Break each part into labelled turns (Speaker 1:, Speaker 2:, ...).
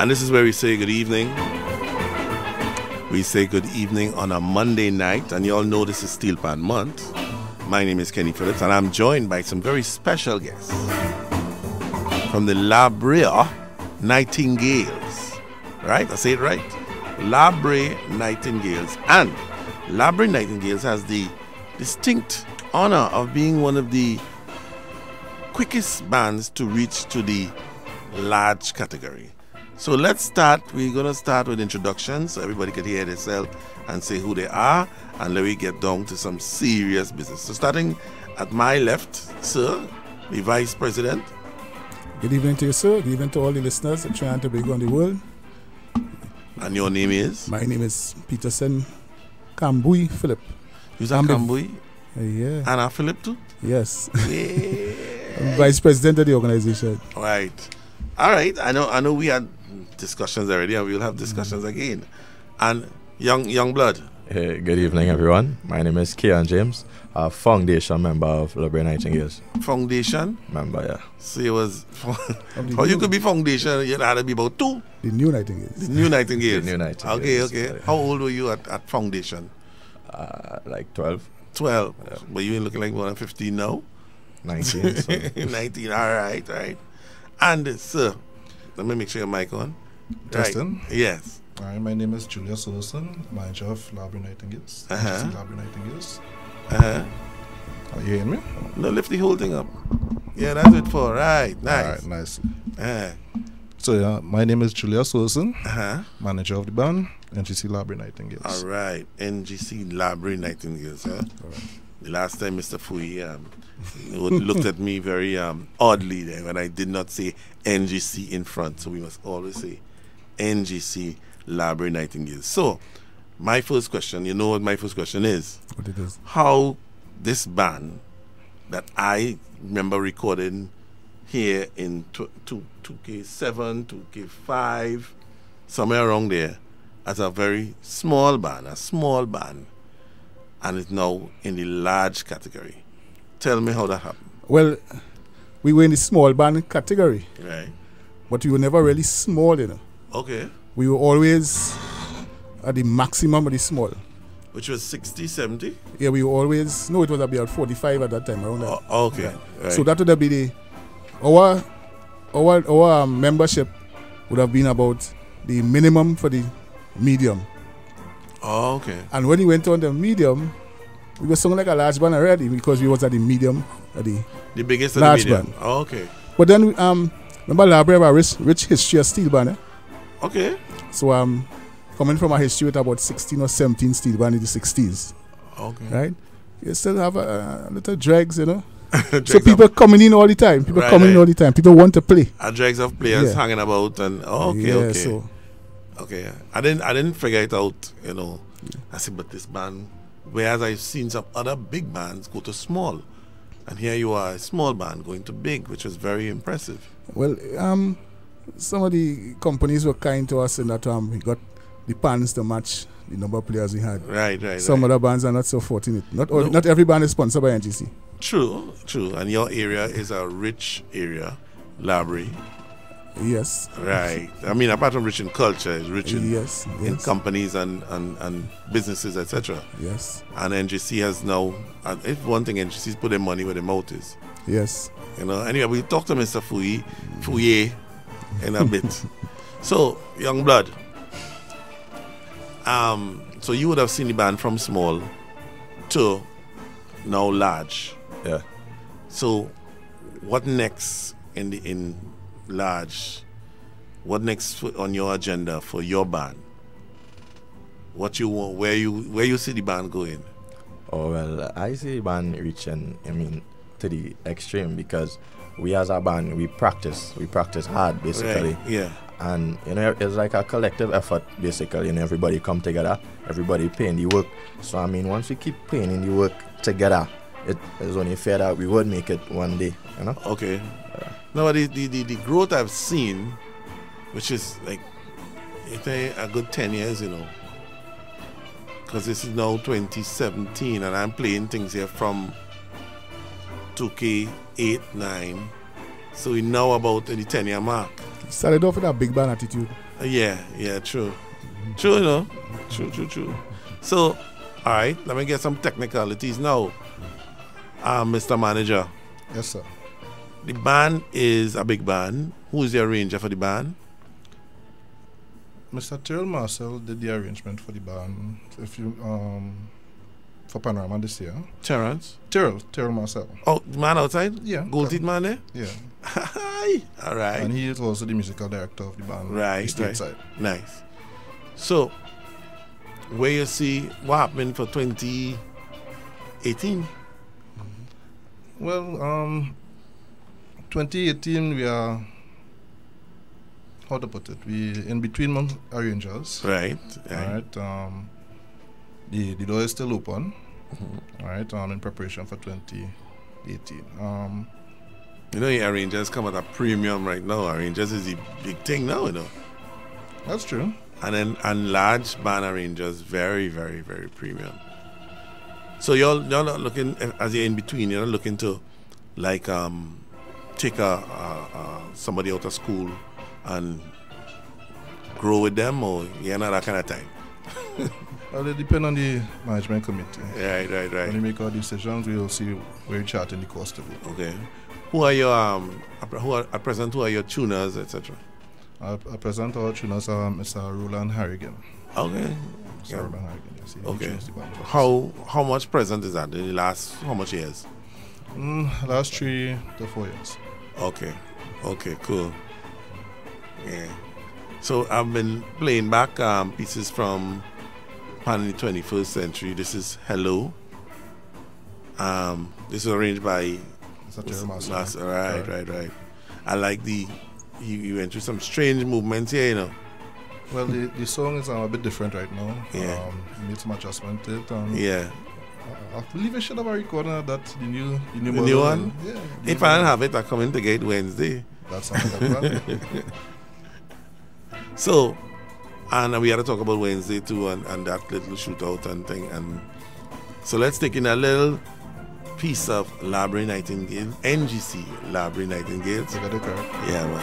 Speaker 1: And this is where we say good evening. We say good evening on a Monday night, and you all know this is Steel Pan Month. My name is Kenny Phillips, and I'm joined by some very special guests from the Labre Nightingales. Right? I say it right. Labre Nightingales. And Labre Nightingales has the distinct honor of being one of the quickest bands to reach to the large category. So let's start. We're going to start with introductions so everybody can hear themselves and say who they are, and then we get down to some serious business. So starting at my left, sir, the Vice President.
Speaker 2: Good evening to you, sir. Good evening to all the listeners at Trinidad and Tobagonian the world.
Speaker 1: And your name is?
Speaker 2: My name is Peterson Kambui Philip.
Speaker 1: You're Kambui?
Speaker 2: Yeah.
Speaker 1: And a Philip too?
Speaker 2: Yes.
Speaker 1: Yeah.
Speaker 2: I'm Vice President of the organization.
Speaker 1: Right. All right. I know we had discussions already, and we'll have discussions again. And young blood.
Speaker 3: Hey, good evening, everyone. My name is Kian James, a foundation member of Labre Nightingales.
Speaker 1: Foundation?
Speaker 3: Member, yeah.
Speaker 1: So it was... How you could be foundation? You had to be about two?
Speaker 2: The New Nightingales.
Speaker 1: The New Nightingales.
Speaker 3: The New Nightingales.
Speaker 1: Okay. How old were you at foundation?
Speaker 3: Like 12.
Speaker 1: 12.
Speaker 3: Yeah.
Speaker 1: But you ain't looking like more than 15 now?
Speaker 3: 19. So.
Speaker 1: 19, all right. And, sir, let me make sure your mic on.
Speaker 4: Justin?
Speaker 1: Right. Yes.
Speaker 4: Hi, my name is Julius Olson, manager of Labre Nightingales. Labre Nightingales. Are you hearing me?
Speaker 1: No, lift the whole thing up. Yeah, that's it for. Right, nice.
Speaker 4: All right, nice.
Speaker 1: Uh-huh.
Speaker 4: So, my name is Julius Olson, manager of the band, NGC Labre Nightingales.
Speaker 1: All right, NGC Labre Nightingales. Huh?
Speaker 4: All right.
Speaker 1: The last time Mr. Fui looked at me very oddly there when I did not say NGC in front. So we must always say NGC Labre Nightingales. So, my first question, you know what my first question is?
Speaker 2: What it is?
Speaker 1: How this band that I remember recording here in 2K7, 2K5, somewhere around there, as a very small band, and is now in the large category. Tell me how that happened.
Speaker 2: Well, we were in the small band category.
Speaker 1: Right.
Speaker 2: But we were never really small, you know.
Speaker 1: Okay.
Speaker 2: We were always at the maximum of the small.
Speaker 1: Which was 60, 70?
Speaker 2: Yeah, we were always... No, it was about 45 at that time, around that.
Speaker 1: Okay. Right.
Speaker 2: So that would have been our membership would have been about the minimum for the medium.
Speaker 1: Oh, okay.
Speaker 2: And when we went on the medium, we were sounding like a large band already because we was at the medium, at the
Speaker 1: biggest of
Speaker 2: large
Speaker 1: the medium.
Speaker 2: band.
Speaker 1: Oh, okay.
Speaker 2: But then, remember Labre have a rich history of steel band, eh?
Speaker 1: Okay.
Speaker 2: So coming from a history with about 16 or 17 steel band in the 60s.
Speaker 1: Okay.
Speaker 2: Right? You still have a little dregs, you know? So people coming in all the time. People want to play.
Speaker 1: A dregs of players hanging about and okay.
Speaker 2: So
Speaker 1: okay. I didn't figure it out, you know. I said, but this band, whereas I've seen some other big bands go to small, and here you are, a small band going to big, which was very impressive.
Speaker 2: Well, some of the companies were kind to us in that we got the pans to match the number of players we had.
Speaker 1: Right.
Speaker 2: Some other bands are not so fortunate. Not every band is sponsored by NGC.
Speaker 1: True. And your area is a rich area, Labre.
Speaker 2: Yes.
Speaker 1: Right. I mean, apart from rich in culture, it's rich in,
Speaker 2: yes.
Speaker 1: in companies and businesses, etc.
Speaker 2: Yes.
Speaker 1: And NGC has now, if one thing, NGC's put their money where their mouth is.
Speaker 2: Yes.
Speaker 1: You know. Anyway, we talk to Mr. Fouye in a bit. So, young blood. So you would have seen the band from small to now large.
Speaker 3: Yeah.
Speaker 1: So, what next in large? What next on your agenda for your band? What you want? Where you see the band going?
Speaker 3: Oh well, I see the band reaching, to the extreme because we as a band we practice hard basically.
Speaker 1: Right. Yeah.
Speaker 3: And it's like a collective effort basically. Everybody come together, everybody pay in the work. So once we keep paying in the work together, it is only fair that we would make it one day.
Speaker 1: Okay. Now the growth I've seen, which is like a good 10 years, because this is now 2017 and I'm playing things here from 2K8, 9. So we now about the 10-year mark.
Speaker 2: Started off with a big band attitude.
Speaker 1: Yeah, true. True, you know. True. So, all right, let me get some technicalities now. Mr. Manager.
Speaker 4: Yes, sir.
Speaker 1: The band is a big band. Who is the arranger for the band?
Speaker 4: Mr. Terrell Marcel did the arrangement for the band. For Panorama this year.
Speaker 1: Terrence?
Speaker 4: Terrell Marcel.
Speaker 1: Oh, the man outside?
Speaker 4: Yeah.
Speaker 1: Gold teeth man there?
Speaker 4: Yeah.
Speaker 1: All right.
Speaker 4: And he is also the musical director of the band.
Speaker 1: Right.
Speaker 4: Stateside.
Speaker 1: Nice. So, where you see what happened for 2018?
Speaker 4: Well, 2018 we are, how to put it, we in between month arrangers.
Speaker 1: Right.
Speaker 4: The door is still open. All right, in preparation for 2018.
Speaker 1: You know, your arrangers come at a premium right now. Arrangers is the big thing now, you know.
Speaker 4: That's true.
Speaker 1: And large band arrangers, very, very, very premium. So you're not looking, as you're in between, you're not looking to like take somebody out of school and grow with them, or you're not that kind of time?
Speaker 4: Well, it depends on the management committee.
Speaker 1: Right.
Speaker 4: When we make our decisions, we will see where we chart in the cost of it.
Speaker 1: Okay. Who are your at present? Who are your tuners, etc.?
Speaker 4: At present, our tuners are Mr. Roland Harrigan.
Speaker 1: Okay.
Speaker 4: Mr. Roland Harrigan, yes.
Speaker 1: Okay. How much present is that in the last how much years?
Speaker 4: Last 3 to 4 years.
Speaker 1: Okay, cool. Yeah. So I've been playing back pieces from Pan in the 21st Century. This is Hello. This is arranged by Right. I like you went through some strange movements here, you know.
Speaker 4: Well, the song is a bit different right now.
Speaker 1: Yeah.
Speaker 4: Made some adjustment to it.
Speaker 1: Yeah.
Speaker 4: I believe I should have a recording of that, the new
Speaker 1: one.
Speaker 4: Yeah.
Speaker 1: If I don't have it, I come in to get Wednesday.
Speaker 4: That's something like that.
Speaker 1: So, and we had to talk about Wednesday too, and that little shootout and thing. And so let's take in a little piece of Labrie Nightingale, NGC Labrie Nightingale.
Speaker 4: You got it correct.
Speaker 1: Yeah, man.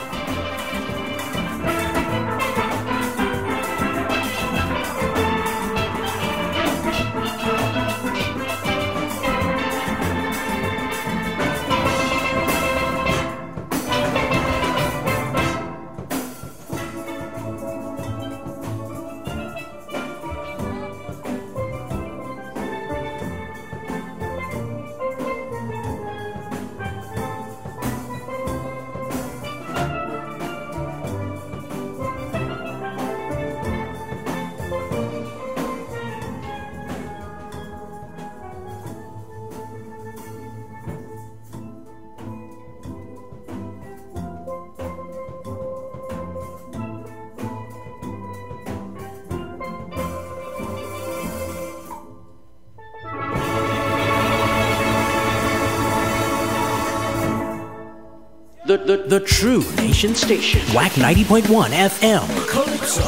Speaker 5: The True Nation Station. WACK 90.1 FM.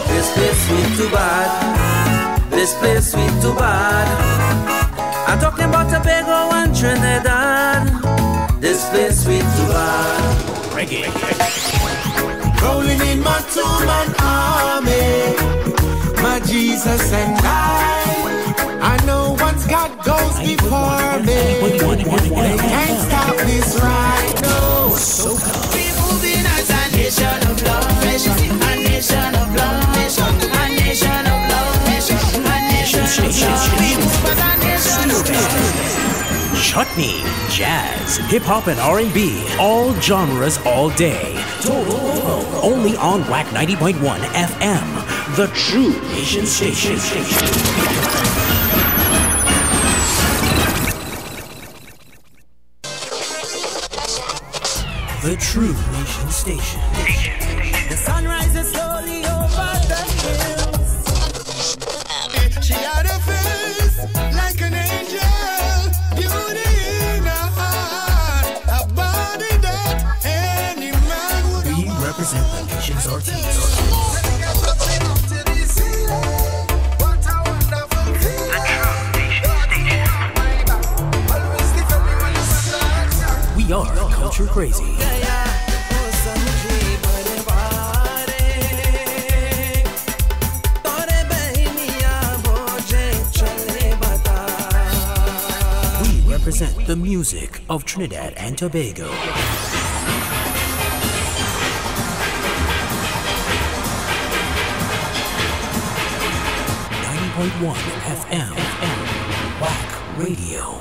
Speaker 6: This place sweet too bad. This place sweet too bad. I'm talking about Tobago and Trinidad. This place sweet too bad.
Speaker 5: Reggae.
Speaker 6: Rolling in my two-man army. My Jesus and I know once God goes before me. They can't stop this right now.
Speaker 5: So
Speaker 6: we moving as a nation of love. A nation of love. A nation of love. A nation of love. We move as a nation of love.
Speaker 5: Chutney, jazz, hip-hop and R&B, all genres all day. Only on WACK 90.1 FM, the True Nation Station. The True Nation Station.
Speaker 6: The sun rises slowly over the hills. She had a face like an angel, beauty in her heart, a body that any man would
Speaker 5: We represent the nation's artists.
Speaker 6: What a wonderful feeling.
Speaker 5: The True Nation Station. We are culture crazy. represent the music of Trinidad and Tobago. 90.1 FM, WACK Radio.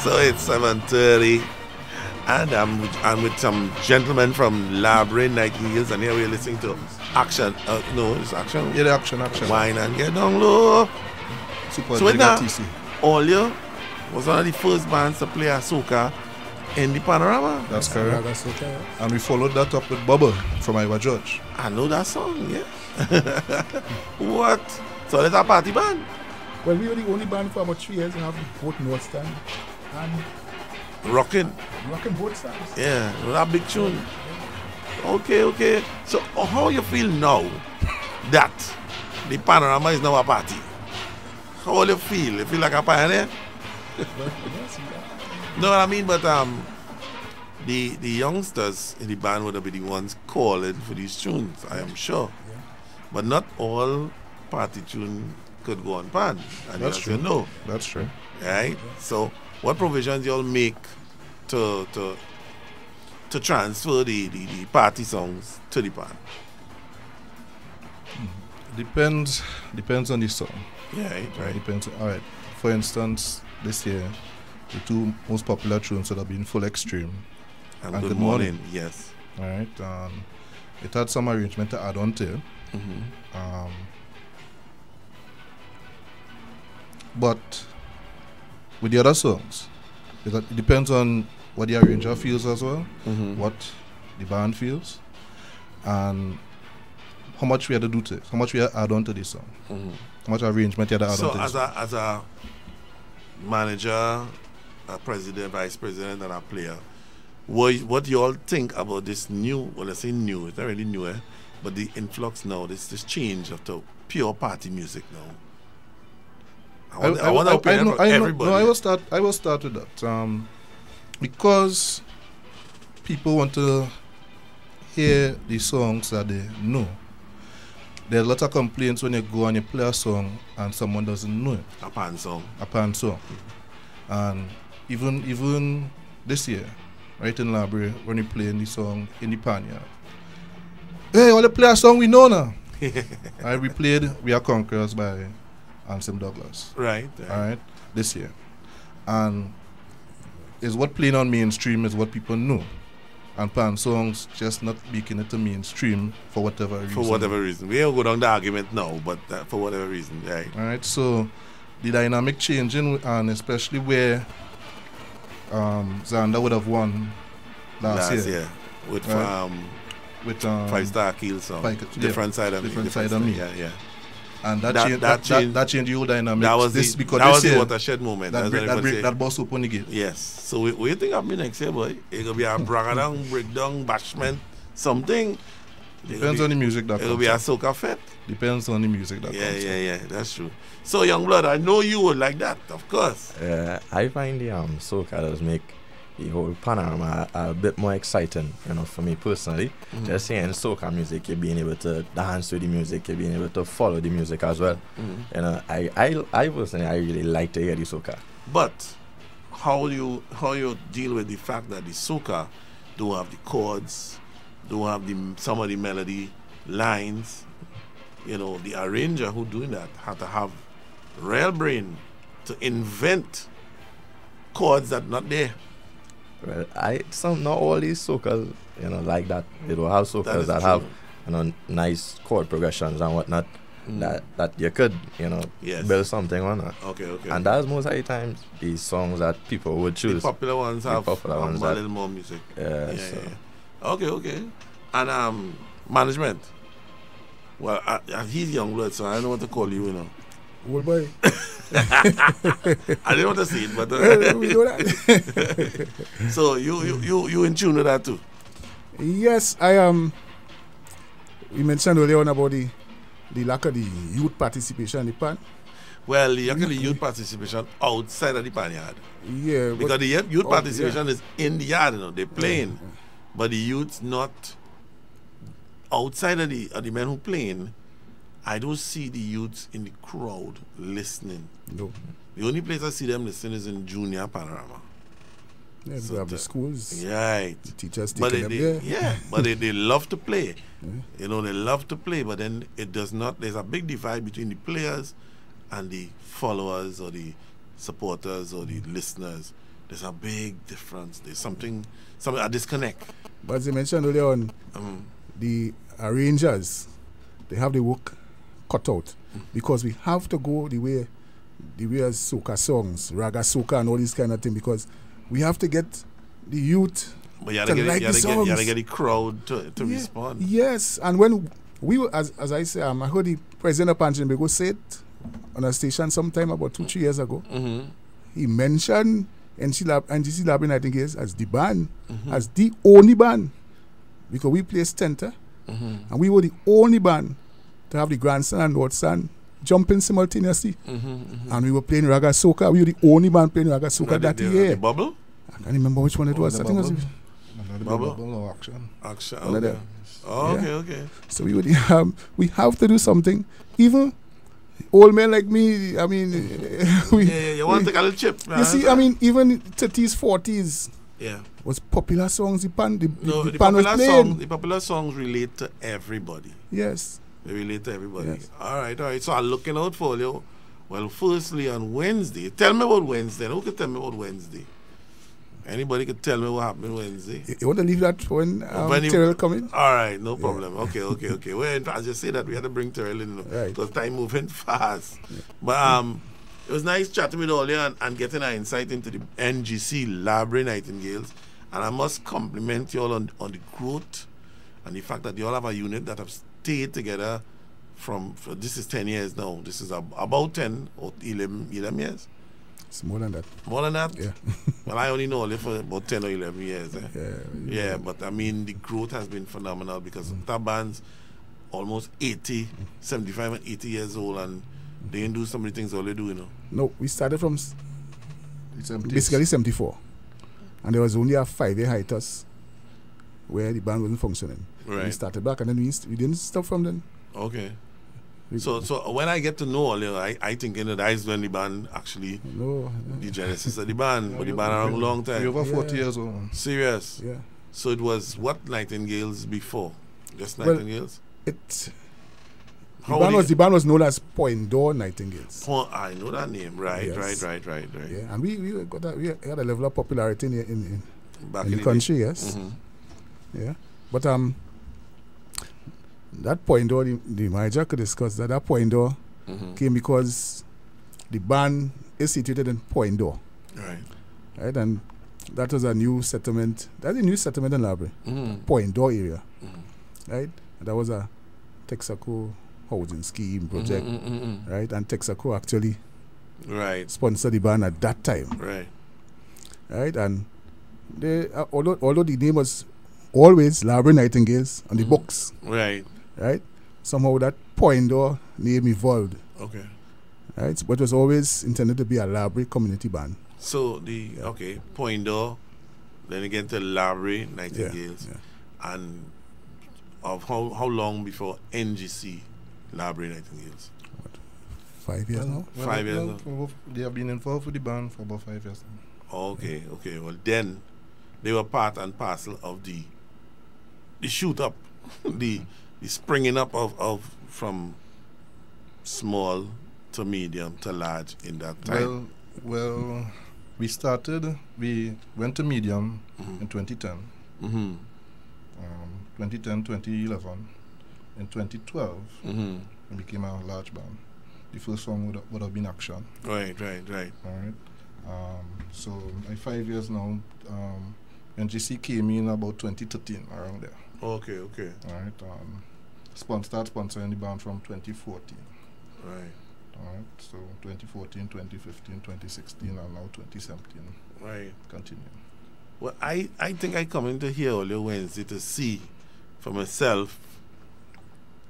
Speaker 1: So it's 7:30, and I'm with some gentlemen from Labyrinth Nightingales, and here we're listening to Action. No, it's Action.
Speaker 4: Yeah, the Action.
Speaker 1: Wine and Get Down Low.
Speaker 4: Super
Speaker 1: So now,
Speaker 4: TC.
Speaker 1: Olio was one of the first bands to play a soca in the Panorama.
Speaker 4: That's correct. And we followed that up with Bubble from Iowa George.
Speaker 1: I know that song, yeah. What? So that's a party band?
Speaker 2: Well, we were the only band for about 3 years and have both note stand and
Speaker 1: Rocking
Speaker 2: both stands.
Speaker 1: Yeah, that big tune. Okay. So how you feel now that the Panorama is now a party? How do you feel? You feel like a pioneer? No, what I mean, but the youngsters in the band would have been the ones calling for these tunes, I am sure.
Speaker 2: Yeah.
Speaker 1: But not all party tune could go on pan. And
Speaker 4: That's true.
Speaker 1: You know.
Speaker 4: That's true.
Speaker 1: Right? Yeah. So what provisions y'all make to transfer the party songs to the pan?
Speaker 4: Depends on the song.
Speaker 1: Yeah, right.
Speaker 4: Depends. All right. For instance, this year, the two most popular tunes would have been Full Extreme
Speaker 1: and Good Morning. Yes.
Speaker 4: All right. It had some arrangement to add on to it.
Speaker 1: Mm-hmm.
Speaker 4: But with the other songs, it depends on what the arranger feels as well, what the band feels, and how much we had to do to it, how much we add on to this song, how much arrangement you had to add on to this song.
Speaker 1: So as a manager, a president, vice president, and a player, what do you all think about this new, well, let's say new, it's not really new, but the influx now, this change of the pure party music now? I will start with that. Because people want to hear the songs that they know. There are a lot of complaints when you go and you play a song and someone doesn't know it. A pan song.
Speaker 4: And even this year, right in library, when you playing the song in the pan, hey, all the play a song we know now. We played We Are Conquerors by Anselm Douglas.
Speaker 1: Right.
Speaker 4: Alright, this year. And is what playing on mainstream is what people know. And pan songs just not making it to mainstream for whatever reason.
Speaker 1: We don't go down the argument now, but for whatever reason, right.
Speaker 4: Alright, so the dynamic changing, and especially where Xander would have won last year.
Speaker 1: With 5 Star Kill song. Different Side of Me. Yeah.
Speaker 4: And that changed the whole dynamic.
Speaker 1: That was the watershed moment.
Speaker 4: That boss open the gate.
Speaker 1: Yes. So what do you think of me next year, boy? It's going to be a breakdown, bashment, something.
Speaker 4: Depends on the music that comes.
Speaker 1: It'll be a soca fete.
Speaker 4: Depends on the music that comes.
Speaker 1: Yeah, that's true. So, Youngblood, I know you would like that, of course.
Speaker 3: I find the soca does make the whole panorama a bit more exciting, for me personally. Just hearing soca music, you're being able to dance to the music, you're being able to follow the music as well. I personally, I really like to hear the soca.
Speaker 1: But how you deal with the fact that the soca don't have the chords, don't have some of the melody lines? The arranger who doing that had to have real brain to invent chords that not there.
Speaker 3: Well, not all these soca's, like that. They don't have soca's that have, nice chord progressions and whatnot. That you could, build something on that.
Speaker 1: Okay.
Speaker 3: And that's most of the times the songs that people would choose.
Speaker 1: The popular ones have a little more music. Yeah. Okay. And management. Well, he's Youngblood, so I don't know what to call you,
Speaker 2: Old boy.
Speaker 1: I didn't want to say it, but
Speaker 2: we know that.
Speaker 1: So you in tune with that too?
Speaker 2: Yes, I am. You mentioned earlier on about the lack of the youth participation in the pan.
Speaker 1: Well, the youth participation outside of the pan yard.
Speaker 2: Yeah,
Speaker 1: because the youth participation is in the yard, they're playing, but the youth's not outside of the men who playing. I don't see the youths in the crowd listening.
Speaker 2: No.
Speaker 1: The only place I see them listening is in junior Panorama.
Speaker 2: Yeah, so they have the schools.
Speaker 1: Right.
Speaker 2: The teachers taking them there.
Speaker 1: Yeah, but they love to play. They love to play, but then it does not. There's a big divide between the players and the followers or the supporters or the listeners. There's a big difference. There's something a disconnect.
Speaker 2: But as you mentioned earlier on, the arrangers, they have the work cut out because we have to go the way as soca songs, raga soca and all these kind of things, because we have to get the youth
Speaker 1: to like the songs. You got to get the crowd to respond.
Speaker 2: Yes, and when we were, as I say, I heard the president of Panjinbego say it on a station sometime about 2-3 years ago. He mentioned NGC Labyrinth, I think it is, as the band, as the only band, because we play center, and we were the only band to have the grandstand and northstand jumping simultaneously. And we were playing raga soca. We were the only band playing raga soca that year.
Speaker 1: The bubble?
Speaker 2: I can't remember which one it was. I think it was
Speaker 4: bubble or action.
Speaker 1: Okay. Okay.
Speaker 2: So we would we have to do something. Even old men like me, I mean,
Speaker 1: you want to take a little chip.
Speaker 2: You see, I mean, even 30s, 40s.
Speaker 1: Yeah.
Speaker 2: Was popular songs. The pan
Speaker 1: the popular songs relate to everybody.
Speaker 2: Yes.
Speaker 1: They relate to everybody.
Speaker 2: Yes.
Speaker 1: All right. So I'm looking out for you. Well, firstly, on Wednesday, tell me about Wednesday. Who can tell me about Wednesday? Anybody can tell me what happened Wednesday?
Speaker 2: You want to leave that when Terrell come in?
Speaker 1: All right, no problem. Yeah. Okay. Well, as you say that, we had to bring Terrell in, because time moving fast. Yeah. But It was nice chatting with all you and getting an insight into the NGC Library Nightingales. And I must compliment you all on the growth and the fact that you all have a unit that have stayed together for this is 10 years now. This is about 10 or 11 years.
Speaker 2: It's more than that.
Speaker 1: More than that?
Speaker 2: Yeah.
Speaker 1: Well, I only know only for about 10 or 11 years.
Speaker 2: Yeah,
Speaker 1: but I mean, the growth has been phenomenal because that band's almost 80, 75 and 80 years old, and they didn't do some of the things all they do, you know.
Speaker 2: No, we started from basically 74. And there was only a 5-year hiatus where the band wasn't functioning.
Speaker 1: Right.
Speaker 2: We started back and then we didn't stop from then.
Speaker 1: Okay. So when I get to know all, you know, I think, you know, that is when the band actually, the genesis of the band, but the band around a long time.
Speaker 4: We're over 40 years old.
Speaker 1: Serious?
Speaker 2: Yeah.
Speaker 1: So it was what Nightingales before? Just Nightingales?
Speaker 2: The band was known as Point Door Nightingales.
Speaker 1: I know that name. Right,
Speaker 2: Yes.
Speaker 1: right.
Speaker 2: Yeah, and we had a level of popularity in
Speaker 1: Back
Speaker 2: the country, yes.
Speaker 1: Mm-hmm.
Speaker 2: Yeah. But that Point Door, the manager could discuss that Point Door came because the band is situated in Point Door. Right, and that was a new settlement. That's a new settlement in Library. Point Door area. Right? And that was a Texaco housing scheme project. Right? And Texaco actually sponsored the band at that time. Right? And they although the name was always Library Nightingales on the books. Right? Somehow that Point Door name evolved.
Speaker 1: Okay.
Speaker 2: Right? But it was always intended to be a library community band.
Speaker 1: So Point Door, then again to Library Nightingales. And of how long before NGC Library Nightingales?
Speaker 2: 5 years now?
Speaker 1: 5 years now.
Speaker 4: They have been involved with the band for about 5 years now.
Speaker 1: Okay. Well, then they were part and parcel of the shoot up, the springing up of from small to medium to large in that time.
Speaker 4: Well, we went to medium in 2010. 2010, 2011. In 2012, it became a large band. The first song would have been Action.
Speaker 1: Right.
Speaker 4: All right. So 5 years now. NGC came in about 2013, around there.
Speaker 1: Okay.
Speaker 4: All right. Start sponsoring the band from 2014.
Speaker 1: Right.
Speaker 4: All right. So 2014, 2015, 2016, and now 2017.
Speaker 1: Right.
Speaker 4: Continuing.
Speaker 1: Well, I think I come into here all Wednesday to see for myself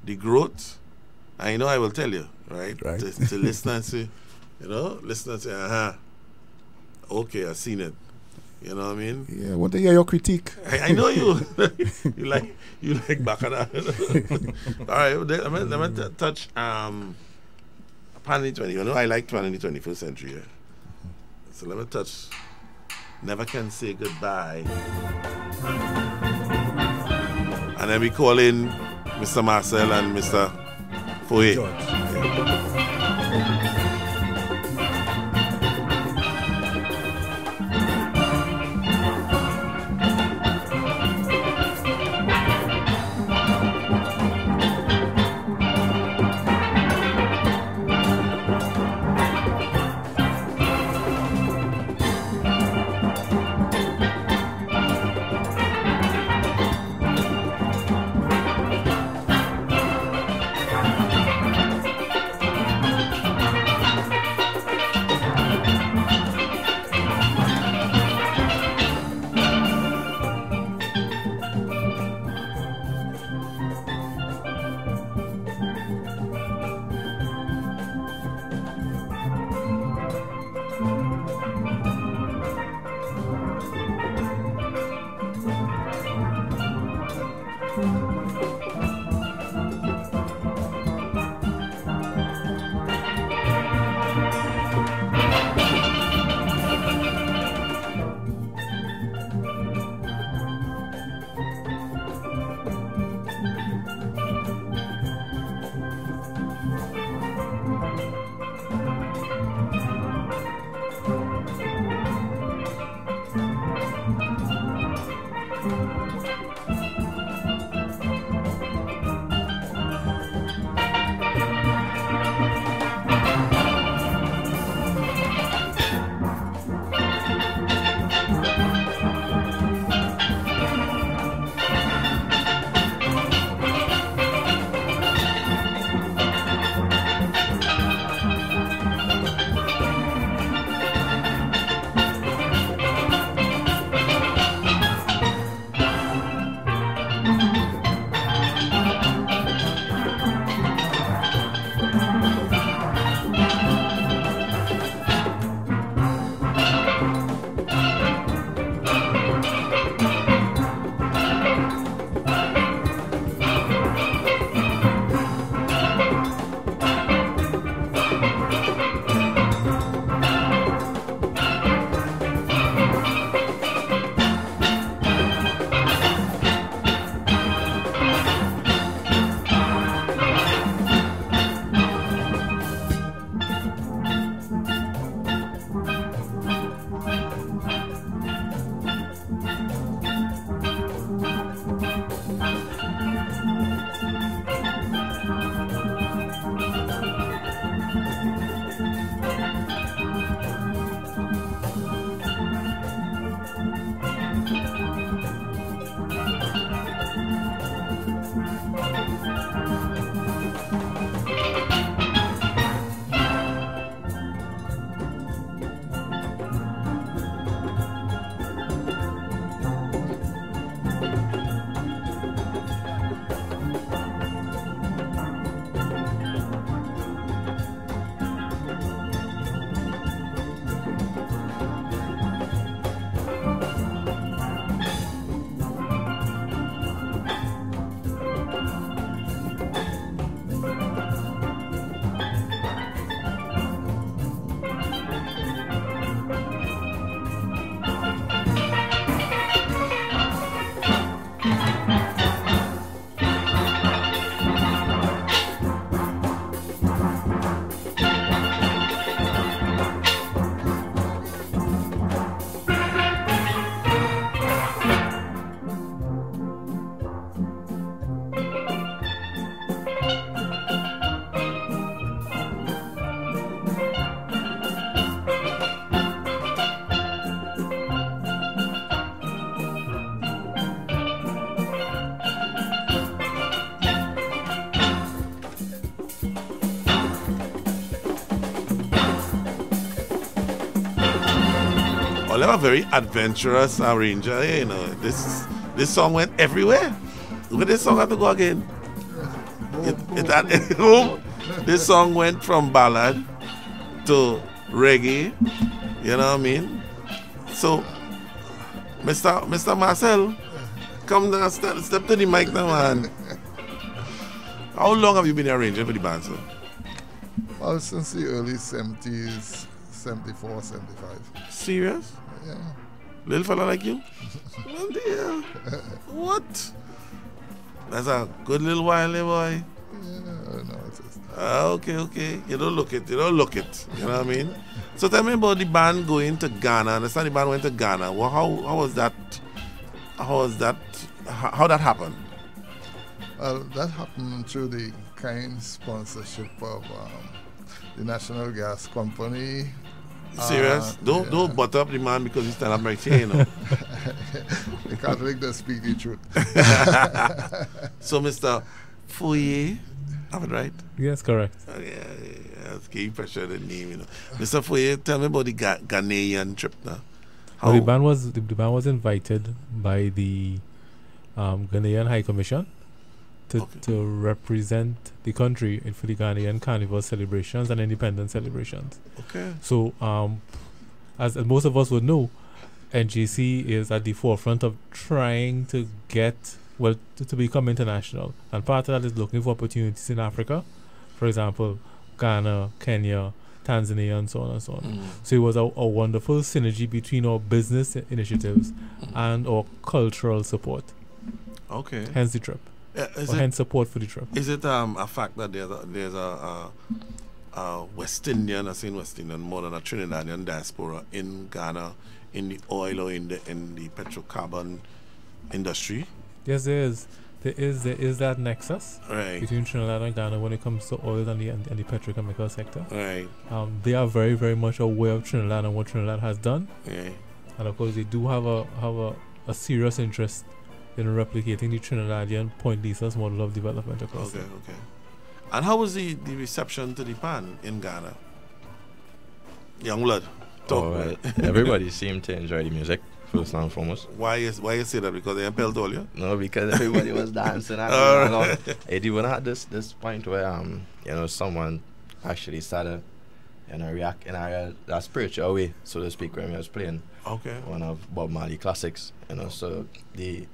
Speaker 1: the growth. I know I will tell you, right? To listen and say, okay, I've seen it. You know what I mean?
Speaker 2: Yeah, I want to hear your critique.
Speaker 1: I know you. you like Baccarat. All right, let me touch Planet 20. You know, I like Planet 21st Century. Yeah? So let me touch Never Can Say Goodbye. And then we call in Mr. Marcel and Mr. Foye. Well, they were very adventurous arranger. You know, this song went everywhere. Look at this song have to go again. This song went from ballad to reggae. You know what I mean? So, Mr. Marcel, come down, step to the mic now, man. How long have you been arranging for the band, sir?
Speaker 7: Well, since the early 70s, 74, 75.
Speaker 1: Serious?
Speaker 7: Yeah.
Speaker 1: Little fella like you? Oh dear. What? That's a good little while, boy.
Speaker 7: Yeah, no, it's just...
Speaker 1: Okay. You don't look it. You know what I mean? So tell me about the band going to Ghana. I understand the band went to Ghana. Well, how was that? How that happened?
Speaker 7: Well, that happened through the kind sponsorship of the National Gas Company.
Speaker 1: Serious? Don't butt up the man because he's stand up right here, you know.
Speaker 7: The Catholic does speak the truth.
Speaker 1: So, Mr. Foyer, have it right?
Speaker 8: Yes, correct.
Speaker 1: Yeah. Keep pressure the name, you know. Mr. Foyer, tell me about the Ghanaian trip now.
Speaker 8: Well, the band was invited by the Ghanaian High Commission to represent the country for the Ghanaian Carnival celebrations and independence celebrations.
Speaker 1: Okay.
Speaker 8: So, as most of us would know, NGC is at the forefront of trying to get, to become international. And part of that is looking for opportunities in Africa. For example, Ghana, Kenya, Tanzania, and so on and so on. So it was a wonderful synergy between our business initiatives and our cultural support.
Speaker 1: Okay.
Speaker 8: Hence the trip. Hence support for the trip.
Speaker 1: Is it a fact that there's a West Indian, I say West Indian, more than a Trinidadian diaspora in Ghana, in the oil or in the petrocarbon industry?
Speaker 8: Yes, there is. There is that nexus between Trinidad and Ghana when it comes to oil and the petrochemical sector.
Speaker 1: Right.
Speaker 8: They are very, very much aware of Trinidad and what Trinidad has done.
Speaker 1: Yeah.
Speaker 8: And of course, they do have a serious interest in replicating the Trinidadian Point Lisa's model of development across.
Speaker 1: Okay. And how was the reception to the pan in Ghana? Young blood.
Speaker 3: Everybody seemed to enjoy the music, first and foremost.
Speaker 1: Why you say that? Because they impelled all you?
Speaker 3: No, because everybody was dancing. It even had this point where someone actually started react in a spiritual way, so to speak, when we was playing one of Bob Marley classics. So the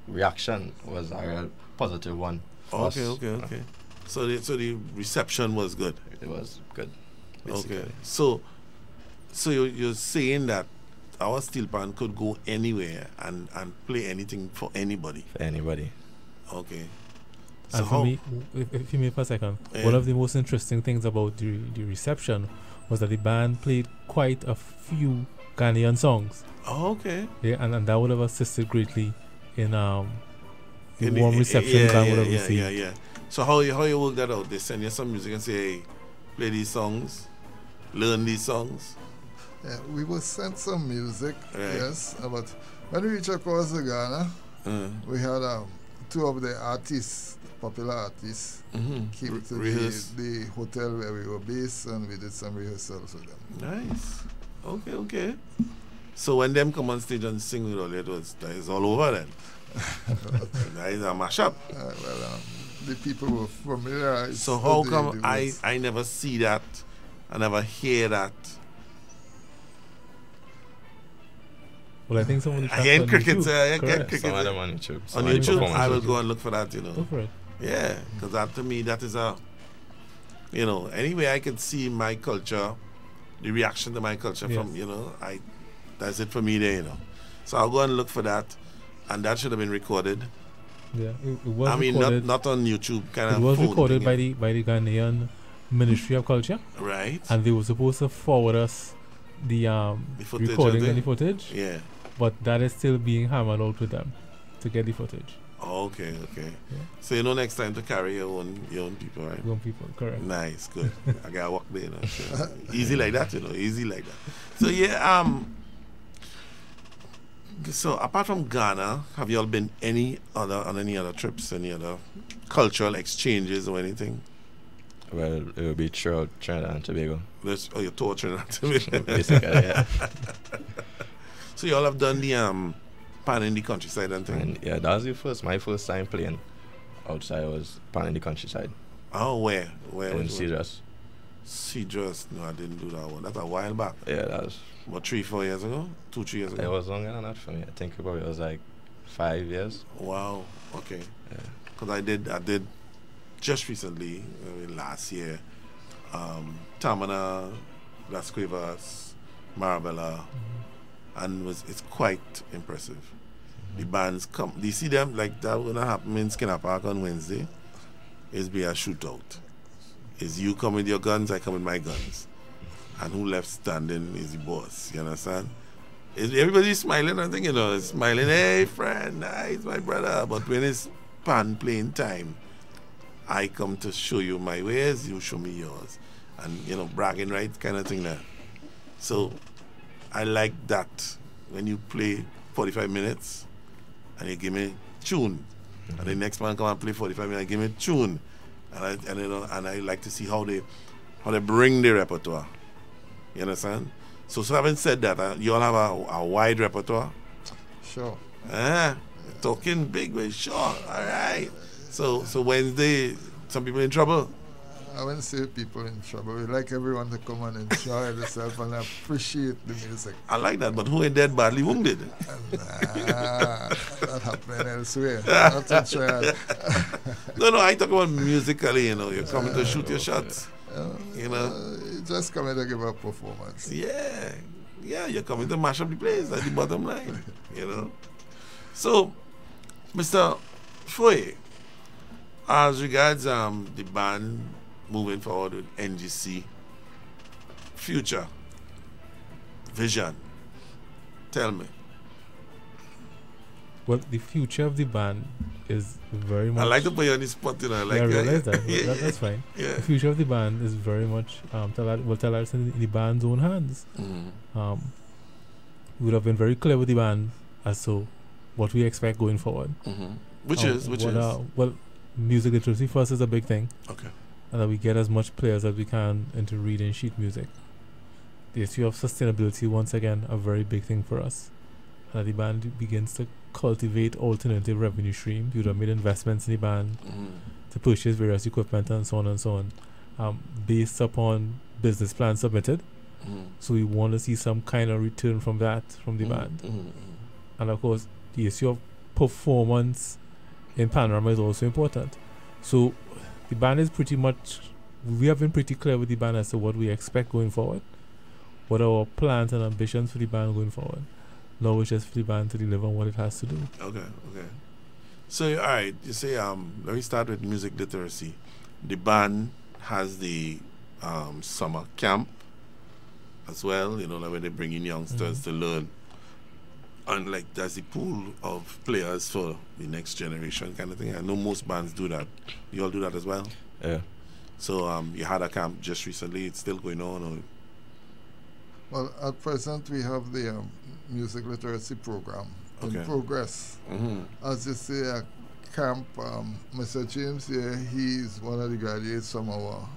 Speaker 3: reaction was a real positive one.
Speaker 1: Okay. So the reception was good.
Speaker 3: It was good. Basically.
Speaker 1: Okay. So you're saying that our steel pan could go anywhere and play anything for anybody.
Speaker 3: For anybody.
Speaker 1: Okay.
Speaker 8: So and for me, if you may for a second, one of the most interesting things about the reception was that the band played quite a few Ghanaian songs.
Speaker 1: Oh, okay.
Speaker 8: Yeah, and that would have assisted greatly in the warm reception that would have received.
Speaker 1: Yeah. So how you work that out? They send you some music and say, hey, play these songs, learn these songs.
Speaker 7: Yeah, we will send some music, yes. But when we reach across the Ghana, we had two of the artists, popular artists, came to the hotel where we were based, and we did some rehearsals with them.
Speaker 1: Nice. Okay. So when them come on stage and sing with all that is all over then. That is a mashup.
Speaker 7: The people were familiar.
Speaker 1: So how come I never see that, I never hear that?
Speaker 8: Well, I think some of the
Speaker 1: I
Speaker 8: on
Speaker 1: cricket,
Speaker 8: YouTube.
Speaker 3: Some of them on YouTube.
Speaker 1: On YouTube, I will go and look for that,
Speaker 8: Go for it.
Speaker 1: Yeah, because that to me, that is anyway I can see my culture, the reaction to my culture from, that's it for me there, So I'll go and look for that, and that should have been recorded.
Speaker 8: Yeah, it was recorded.
Speaker 1: not on YouTube,
Speaker 8: It was recorded by the Ghanaian Ministry of Culture.
Speaker 1: Right.
Speaker 8: And they were supposed to forward us the recording and the footage.
Speaker 1: Yeah.
Speaker 8: But that is still being hammered out with them to get the footage.
Speaker 1: Okay.
Speaker 8: Yeah.
Speaker 1: So next time to carry your own people, right?
Speaker 8: Your own people, correct.
Speaker 1: Nice, good. I gotta walk there, So easy like that, easy like that. So yeah, so apart from Ghana, have you all been on any other trips, any other cultural exchanges or anything?
Speaker 3: Well, it will be throughout Trinidad and Tobago.
Speaker 1: You toured Trinidad and Tobago.
Speaker 3: Basically, yeah.
Speaker 1: So you all have done the pan in the countryside and thing.
Speaker 3: And yeah, that was my first time playing outside. Was pan in the countryside.
Speaker 1: Oh, where?
Speaker 3: In Cedars.
Speaker 1: Cedars? No, I didn't do that one. That's a while back.
Speaker 3: Yeah, that was.
Speaker 1: What, 3-4 years ago? 2-3 years ago?
Speaker 3: It was longer than that for me. I think it probably was like 5 years.
Speaker 1: Wow. Okay.
Speaker 3: Yeah.
Speaker 1: Because I did just recently, last year, Tamana, Las Cuevas, Marabella, and it's quite impressive. The bands come. Do you see them like that? When that happened in Skinner Park on Wednesday, it's be a shootout. It's you come with your guns, I come with my guns, and who left standing is the boss. You understand? Everybody's smiling. I think smiling. Hey, friend, nice, my brother. But when it's pan playing time, I come to show you my ways, you show me yours, and bragging rights kind of thing there. So I like that when you play 45 minutes and you give me tune, and the next man come and play 45 minutes and give me tune, and I like to see how they bring the repertoire. You understand? So having said that, you all have a wide repertoire.
Speaker 7: Sure.
Speaker 1: Talking big way, sure. All right. So Wednesday, some people in trouble.
Speaker 7: I wouldn't say people in trouble. We like everyone to come and enjoy themselves and appreciate the music.
Speaker 1: I like that, but who ain't dead badly wounded?
Speaker 7: That happening elsewhere. Not in Trinidad.
Speaker 1: No, I talk about musically, you're coming to shoot your shots.
Speaker 7: You just coming to give a performance.
Speaker 1: Yeah, you're coming to mash up the place. That's the bottom line, So, Mr. Foye, as regards the band moving forward with NGC, future, vision, tell me.
Speaker 8: Well, the future of the band is very much...
Speaker 1: I like to put you on the spot, I
Speaker 8: realize that.
Speaker 1: Yeah.
Speaker 8: That's fine.
Speaker 1: Yeah.
Speaker 8: The future of the band is very much tell us in the band's own hands.
Speaker 1: Mm-hmm.
Speaker 8: We would have been very clear with the band as to what we expect going forward.
Speaker 1: Mm-hmm. Which is?
Speaker 8: Well, music literacy first is a big thing.
Speaker 1: Okay.
Speaker 8: And that we get as much players as we can into reading sheet music. The issue of sustainability, once again, a very big thing for us. And that the band begins to cultivate alternative revenue streams. We would have made investments in the band to purchase various equipment and so on and so on, based upon business plans submitted. So we want to see some kind of return from that, from the band. And of course, the issue of performance in Panorama is also important. So the band is we have been pretty clear with the band as to what we expect going forward, what our plans and ambitions for the band going forward. Now it's just for the band to deliver what it has to do.
Speaker 1: Okay. So, all right, you say, let me start with music literacy. The band has the summer camp as well, like where they bring in youngsters to learn. And like there's the pool of players for the next generation kind of thing. I know most bands do that. You all do that as well?
Speaker 3: Yeah.
Speaker 1: So you had a camp just recently. It's still going on? Or?
Speaker 7: Well, at present we have the music literacy program in progress. As you say, a camp, Mr. James here, he's one of the graduates from our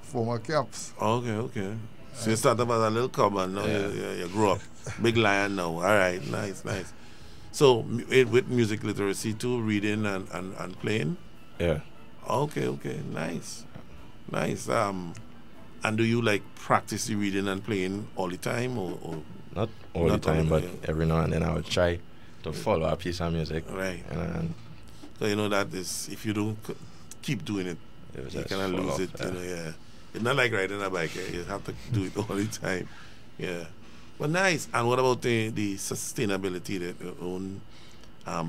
Speaker 7: former camps.
Speaker 1: Okay. So you started as a little cub and now you grew up. Big lion now. All right, nice. So with music literacy too, reading and playing?
Speaker 3: Yeah.
Speaker 1: Okay, nice. And do you like practice the reading and playing all the time or
Speaker 3: not all the time, but every now and then I would try to follow a piece of music.
Speaker 1: Right.
Speaker 3: And
Speaker 1: so that is, if you don't keep doing it, you cannot lose it. Yeah. It's not like riding a bike. You have to do it all the time. Yeah. Well, nice. And what about the sustainability, their own,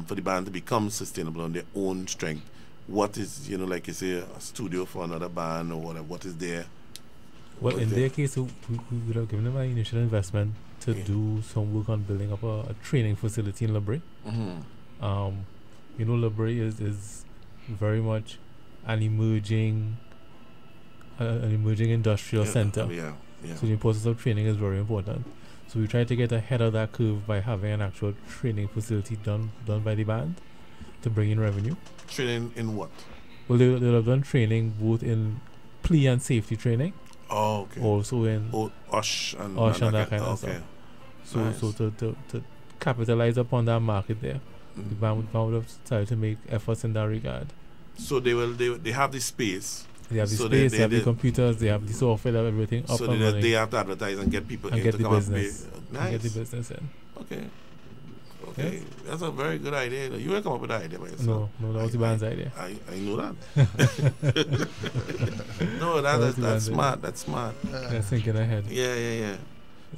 Speaker 1: for the band to become sustainable on their own strength? What is, like you say, a studio for another band or whatever? What is there?
Speaker 8: Well, in their case, we would have given them an initial investment to do some work on building up a training facility in Labray. Labray is very much an emerging industrial center. So the importance of training is very important. So we try to get ahead of that curve by having an actual training facility done by the band to bring in revenue.
Speaker 1: Training in what?
Speaker 8: Well, they'll have done training both in plea and safety training.
Speaker 1: Oh, okay.
Speaker 8: Also in
Speaker 1: OSH and
Speaker 8: that kind of stuff. So
Speaker 1: Nice.
Speaker 8: so to capitalize upon that market there, the band would have started to make efforts in that regard.
Speaker 1: So they have the space.
Speaker 8: They have the
Speaker 1: So
Speaker 8: space, they have the
Speaker 1: they-
Speaker 8: computers, they have the software, they have everything up
Speaker 1: So
Speaker 8: and running.
Speaker 1: they have to advertise and get people
Speaker 8: And
Speaker 1: in
Speaker 8: get
Speaker 1: to
Speaker 8: the
Speaker 1: come
Speaker 8: business.
Speaker 1: and pay.
Speaker 8: And get the
Speaker 1: Nice.
Speaker 8: business in.
Speaker 1: Okay. Okay. That's a very good idea. You didn't come up with that idea by yourself.
Speaker 8: No, that was the band's idea.
Speaker 1: I know that. No, that's smart. That's smart.
Speaker 8: They're thinking ahead.
Speaker 1: Yeah.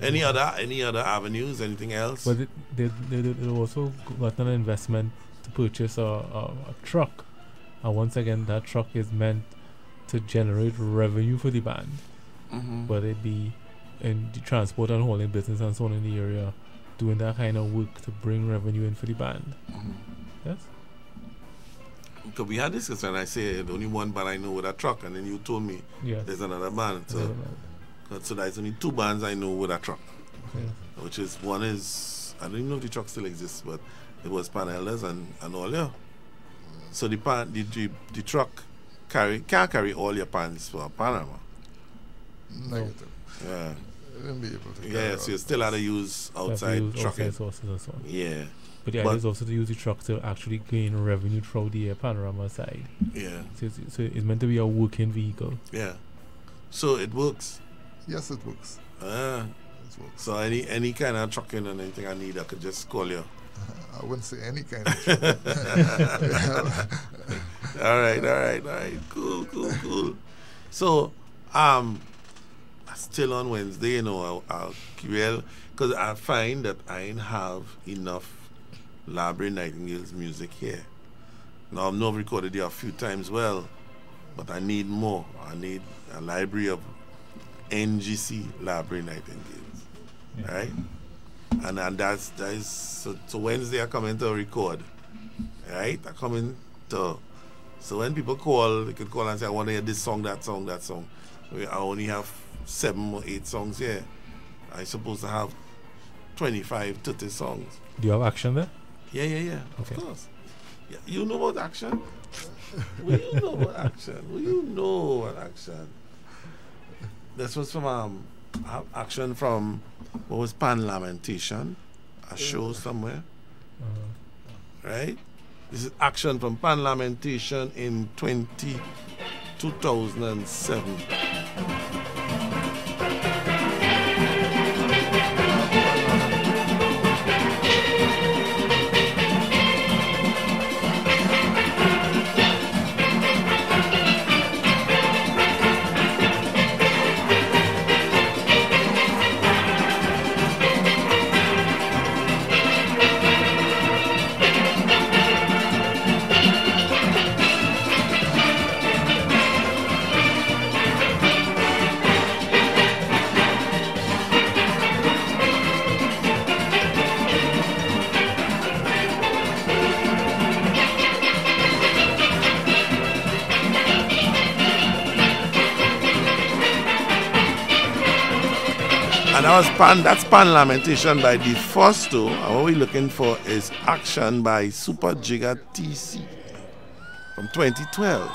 Speaker 1: Any other avenues? Anything else?
Speaker 8: But they also got an investment to purchase a truck, and once again that truck is meant to generate revenue for the band, but it be in the transport and hauling business and so on in the area, doing that kind of work to bring revenue in for the band. Yes.
Speaker 1: Because we had this discussion, I said only one band I know with a truck, and then you told me
Speaker 8: Yes.
Speaker 1: there's another band. So there's only two bands I know with a truck, which is one is I don't even know if the truck still exists, but it was Pan Elders and all yeah. So the truck can't carry all your pans for Panorama.
Speaker 7: Negative.
Speaker 1: Yeah.
Speaker 7: Wouldn't be able to.
Speaker 1: Yeah, so you still had to use outside trucking.
Speaker 8: outside sources and so on.
Speaker 1: Yeah.
Speaker 8: But the idea is also to use the truck to actually gain revenue through the Panorama side.
Speaker 1: Yeah.
Speaker 8: So it's meant to be a working vehicle.
Speaker 1: Yeah. So it works.
Speaker 7: Yes, it works.
Speaker 1: Ah.
Speaker 7: It works.
Speaker 1: So any kind of trucking and anything I need, I could just call you.
Speaker 7: I wouldn't say any kind of truck.
Speaker 1: All right. Cool. So, still on Wednesday, you know, because I find that I ain't have enough Library Nightingale's music here. Now, I've not recorded it a few times well, but I need more. I need a library of NGC Library Nightingales, right? And that's so Wednesday I come in to record, right? I come in to, so when people call, they could call and say, I want to hear this song, that song. I only have 7 or 8 songs here. I'm supposed to have 25, 30 songs.
Speaker 8: Do you have action there?
Speaker 1: Yeah.
Speaker 8: Okay.
Speaker 1: Of course. Yeah. You know about action? What do you know about action? This was from action from what was Pan Lamentation, a show somewhere, right? This is action from Pan Lamentation in 2007. And that's Pan Lamentation by the first two. And what we're looking for is Action by Super Jigga TC from 2012.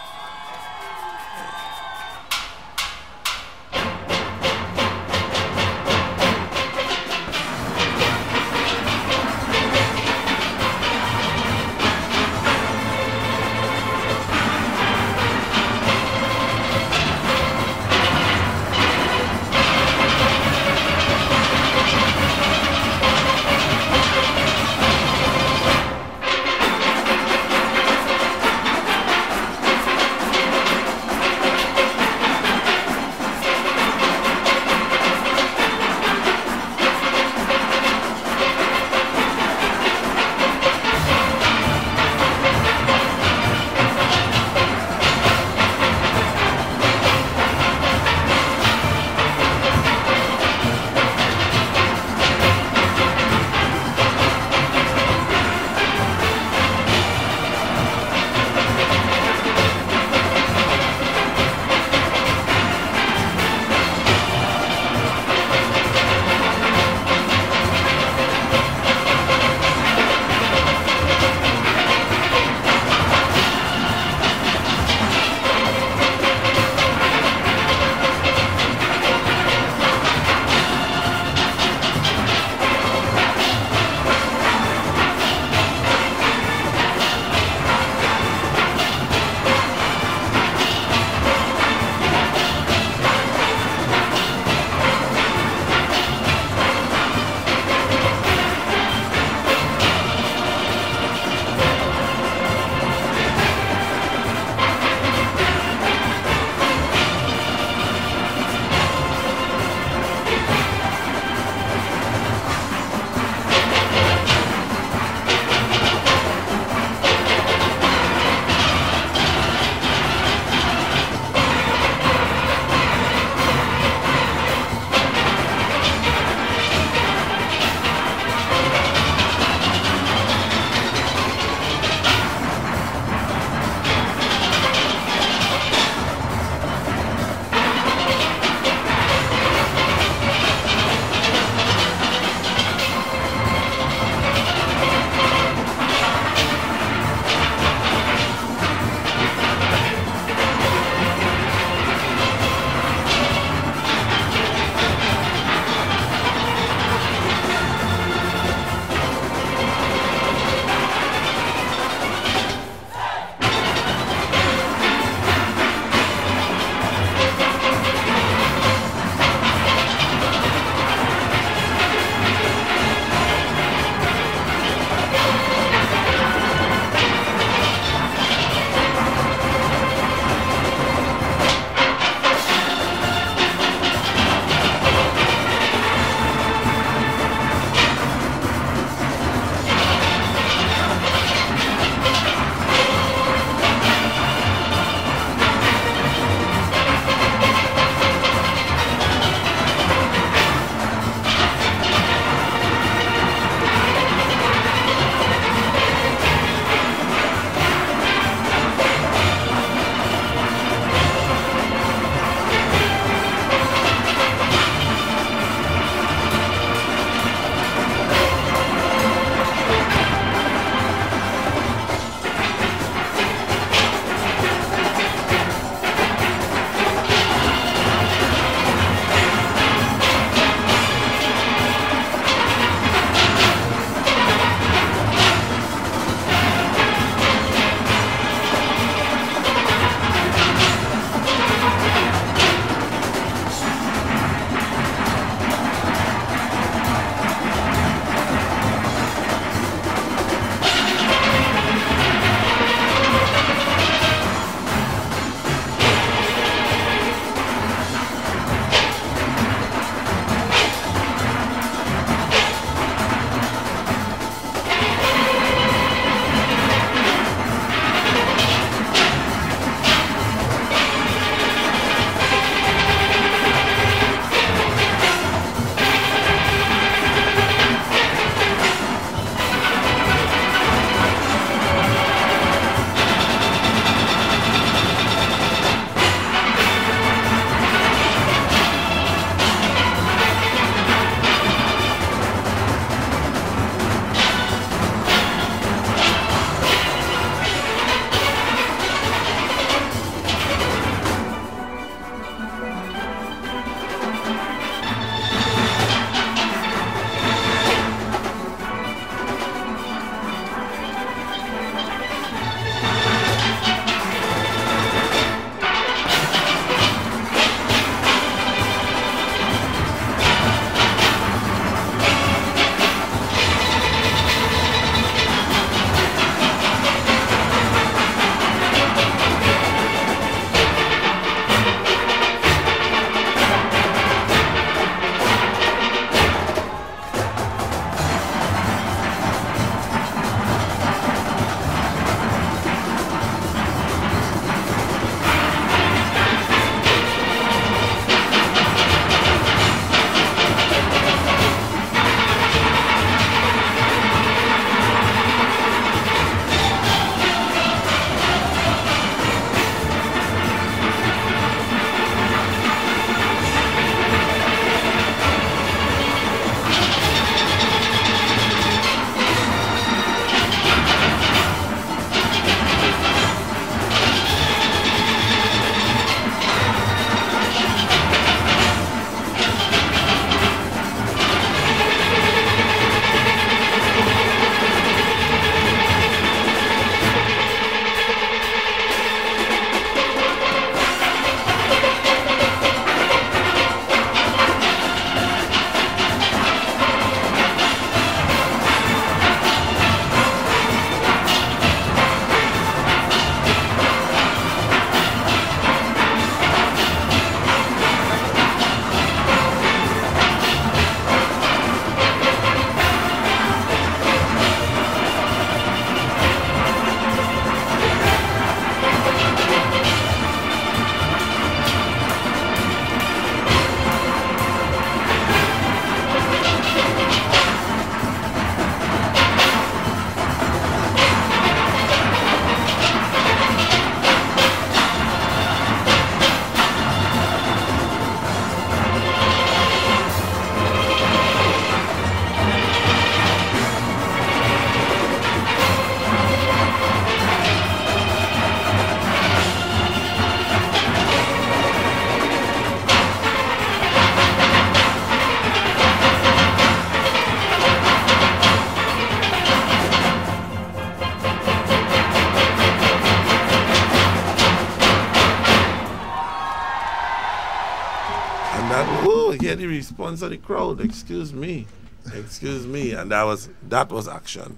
Speaker 1: And that, whoa, hear the response of the crowd. Excuse me. And that was action.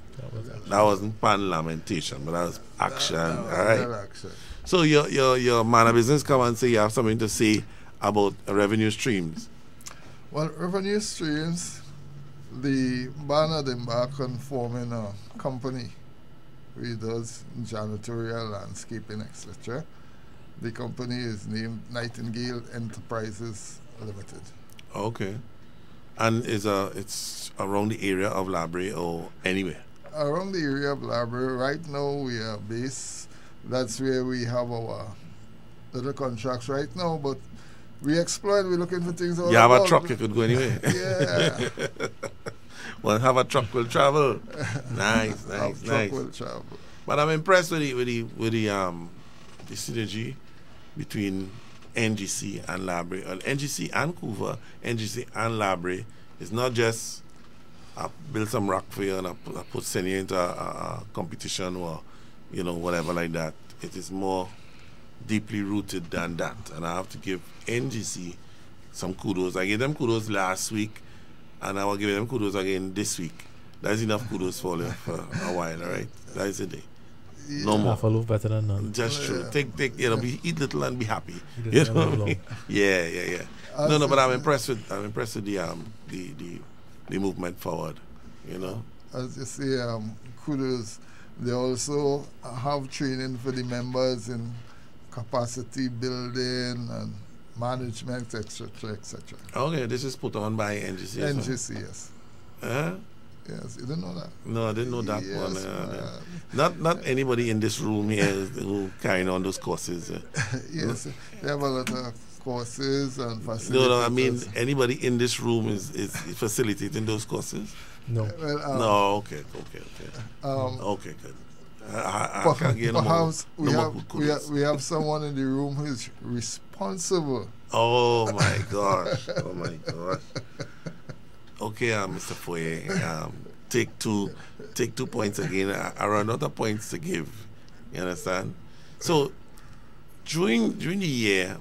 Speaker 1: That wasn't pan lamentation, but that was action. All right.
Speaker 7: Action.
Speaker 1: So your man of business come and say you have something to say about revenue streams.
Speaker 7: Well, revenue streams, the band had embarked on forming a company which does janitorial, landscaping, etc. The company is named Nightingale Enterprises Limited.
Speaker 1: Okay. And it's around the area of Labre or anywhere?
Speaker 7: Around the area of Labre. Right now we are based, that's where we have our little contracts right now, but we explore, we're looking for things.
Speaker 1: You have a truck, you could go anywhere.
Speaker 7: Yeah.
Speaker 1: Well, have a truck will travel. Nice.
Speaker 7: Truck will travel.
Speaker 1: But I'm impressed with the synergy between NGC and Labre, NGC and Couva, NGC and Labre. It's not just build some rock for you and send you into a competition or whatever like that. It is more deeply rooted than that, and I have to give NGC some kudos. I gave them kudos last week, and I will give them kudos again this week. That's enough kudos for you for a while, all right? That is the day. No more.
Speaker 8: Half a loaf better than none.
Speaker 1: Just true. Take eat little and be happy. You know what I mean? Yeah. No, but I'm impressed with the movement forward.
Speaker 7: As you say, kudos. They also have training for the members in capacity building and management, etc., etc.
Speaker 1: Okay, this is put on by NGC.
Speaker 7: NGC, yes. Yes, you didn't know that?
Speaker 1: No, I didn't know that
Speaker 7: yes,
Speaker 1: one. Not anybody in this room here who carrying on those courses.
Speaker 7: Yes, they have a lot of courses and facilities.
Speaker 1: No, I mean anybody in this room is facilitating those courses.
Speaker 8: No.
Speaker 7: Well,
Speaker 1: no. Okay, good. I can't get
Speaker 7: perhaps
Speaker 1: we
Speaker 7: have someone in the room who is responsible.
Speaker 1: Oh my gosh. Okay, Mr. Foye, take two points again. I run out of points to give. You understand? So during the year,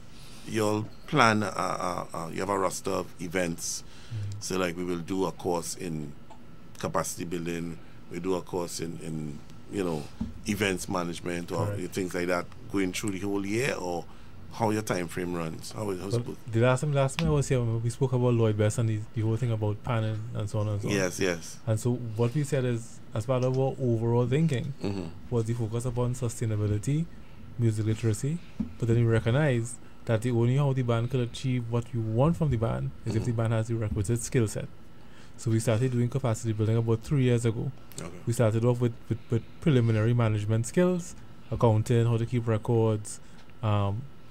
Speaker 1: you'll plan. You have a roster of events. So like we will do a course in capacity building. We do a course in events management or things like that. Going through the whole year, or how your time frame runs.
Speaker 8: The last time I was here, we spoke about Lloyd Best and the whole thing about panning and so on and so on.
Speaker 1: Yes.
Speaker 8: And so what we said is, as part of our overall thinking, was the focus upon sustainability, music literacy, but then we recognize that the only how the band could achieve what you want from the band is if the band has the requisite skill set. So we started doing capacity building about 3 years ago. Okay. We started off with preliminary management skills, accounting, how to keep records,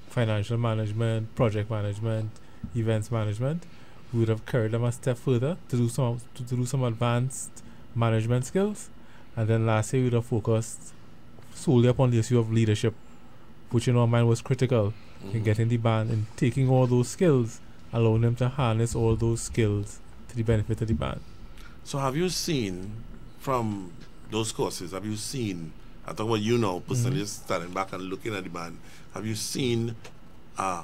Speaker 8: financial management, project management, events management. We would have carried them a step further to do some advanced management skills, and then last year we would have focused solely upon the issue of leadership, which in our mind was critical in getting the band and taking all those skills, allowing them to harness all those skills to the benefit of the band.
Speaker 1: So have you seen from those courses, I talk about personally just standing back and looking at the band, have you seen a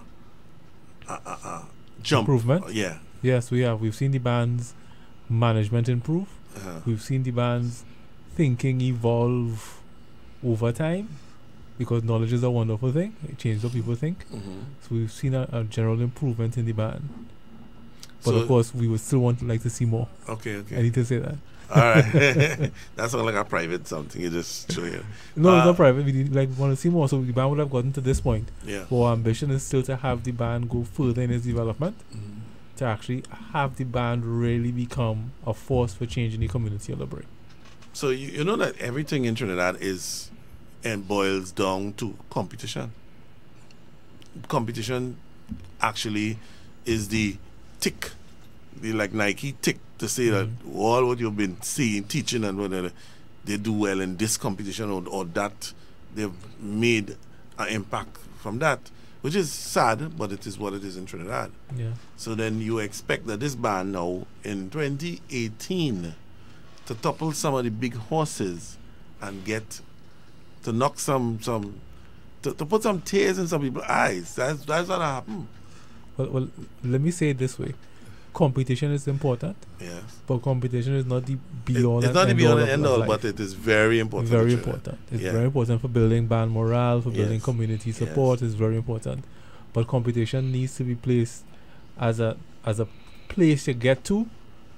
Speaker 1: jump?
Speaker 8: Improvement?
Speaker 1: Yeah.
Speaker 8: Yes, we have. We've seen the band's management improve. We've seen the band's thinking evolve over time, because knowledge is a wonderful thing. It changes what people think. So we've seen a general improvement in the band. But of course, we would still like to see more.
Speaker 1: Okay.
Speaker 8: I need to say that.
Speaker 1: All right. That's not like a private something. You just show you.
Speaker 8: No, it's not private. We want to see more. So the band would have gotten to this point.
Speaker 1: Yeah.
Speaker 8: Our ambition is still to have the band go further in its development, to actually have the band really become a force for change in the community of Labre.
Speaker 1: So you know that everything in Trinidad is and boils down to competition. Competition actually is the tick, the like Nike tick to say that all what you've been seeing, teaching, and whether they do well in this competition or that, they've made an impact from that, which is sad, but it is what it is in Trinidad.
Speaker 8: Yeah.
Speaker 1: So then you expect that this band now in 2018 to topple some of the big horses and get to knock to put some tears in some people's eyes. That's what happened.
Speaker 8: well, let me say it this way. Competition is important.
Speaker 1: Yes.
Speaker 8: But competition is not the be-all
Speaker 1: It's
Speaker 8: and
Speaker 1: not the be-all and end-all,
Speaker 8: life.
Speaker 1: but it is very important.
Speaker 8: Very important. It's very important for building band morale, for building community support. It's very important. But competition needs to be placed as a place to get to,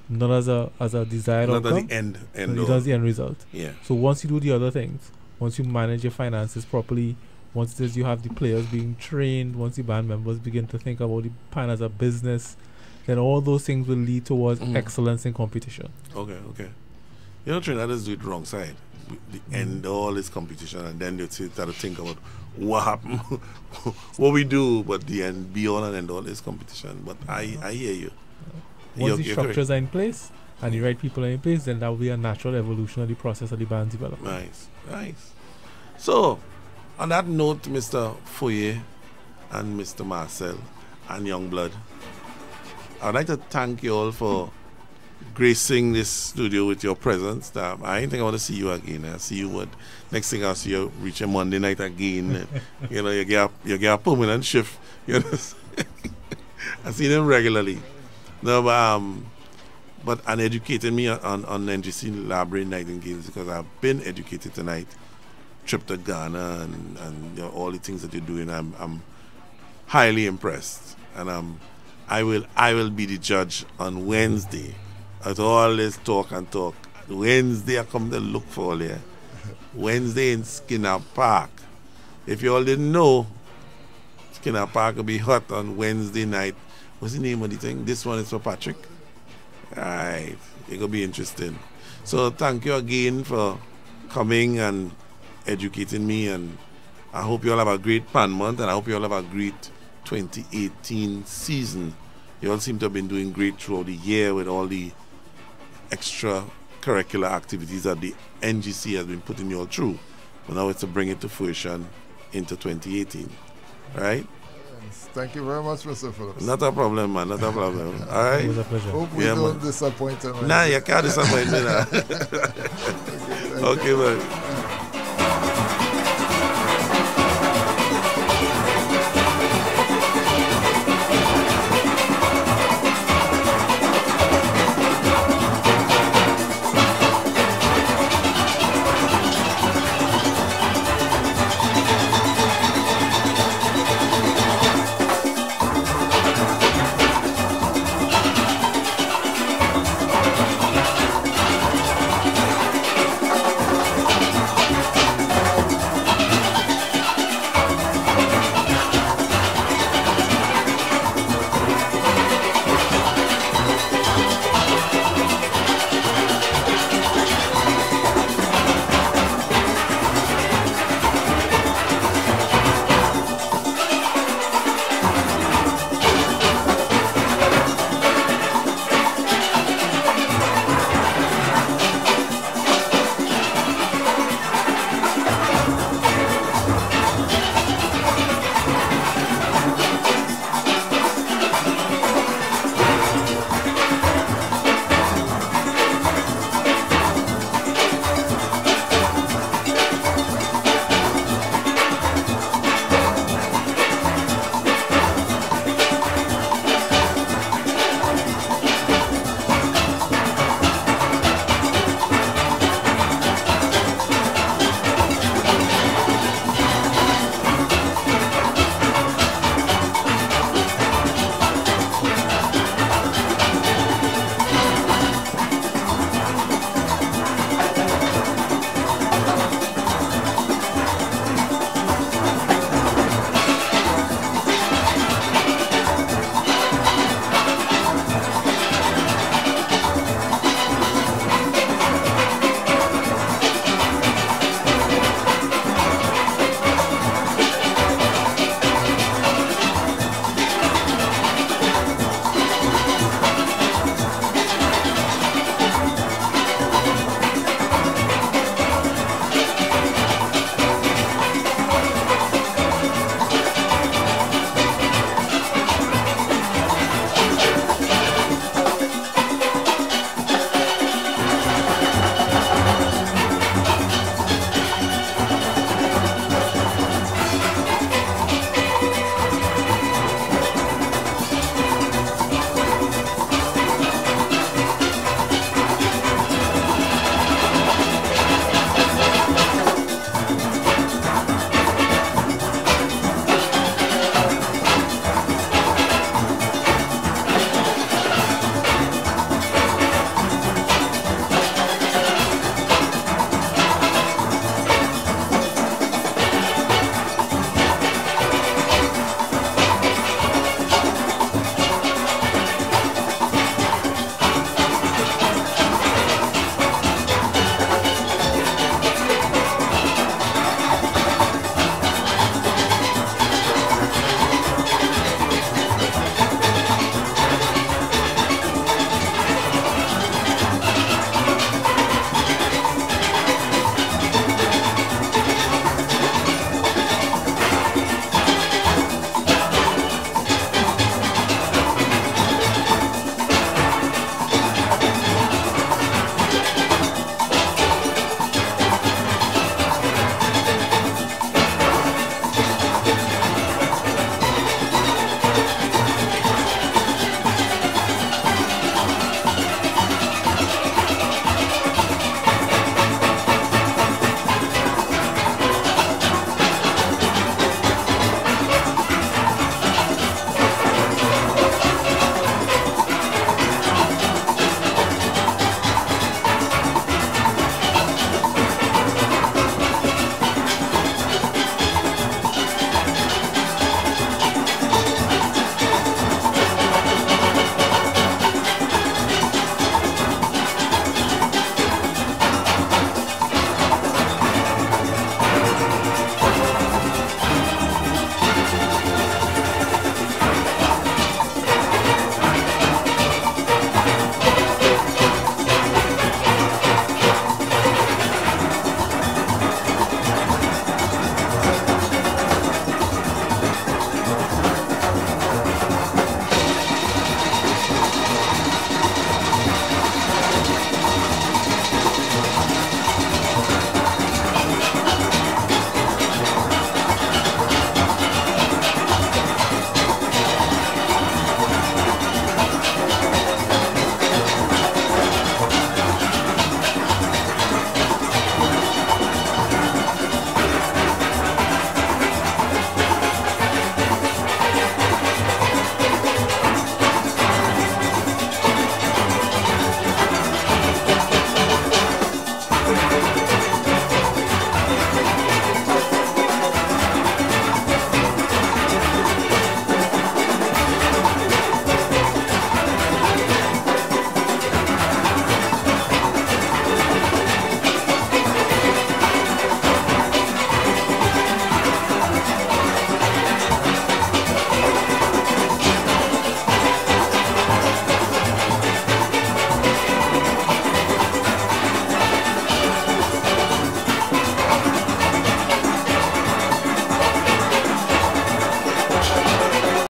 Speaker 8: not as a desired outcome.
Speaker 1: Not as the end
Speaker 8: It does the end result.
Speaker 1: Yeah.
Speaker 8: So once you do the other things, once you manage your finances properly, once you have the players being trained, once the band members begin to think about the band as a business, then all those things will lead towards excellence in competition.
Speaker 1: Okay. You know, Trinidad do it wrong side. The end all is competition, and then they start to think about what happened, what we do, but the end, be all and end all is competition. But I hear you.
Speaker 8: Once the structures are in place and the right people are in place, then that will be a natural evolution of the process of the band's development.
Speaker 1: Nice. So, on that note, Mr. Foyer and Mr. Marcel and Youngblood, I would like to thank you all for gracing this studio with your presence. I ain't think I want to see you again. I see you next thing I'll see you reach a Monday night again. You know, you get a permanent shift. You know, I see them regularly. No, but educating me on NGC Library Nightingales, because I've been educated tonight. Trip to Ghana and you know, all the things that you're doing. I'm highly impressed, and I will be the judge on Wednesday. At all this talk, Wednesday I come to look for all here. Wednesday in Skinner Park. If you all didn't know, Skinner Park will be hot on Wednesday night. What's the name of the thing? This one is for Patrick. Alright, it will be interesting. So thank you again for coming and educating me, and I hope you all have a great Pan month, and I hope you all have a great 2018 season. You all seem to have been doing great throughout the year with all the extracurricular activities that the NGC has been putting you all through. But now it's to bring it to fruition into 2018. Right?
Speaker 7: Yes. Thank you very much, Mr. Phillips.
Speaker 1: Not a problem, man. Not a problem. All right?
Speaker 8: It was a pleasure.
Speaker 7: Hope we don't disappoint him.
Speaker 1: Nah, you can't disappoint me now. Okay, man.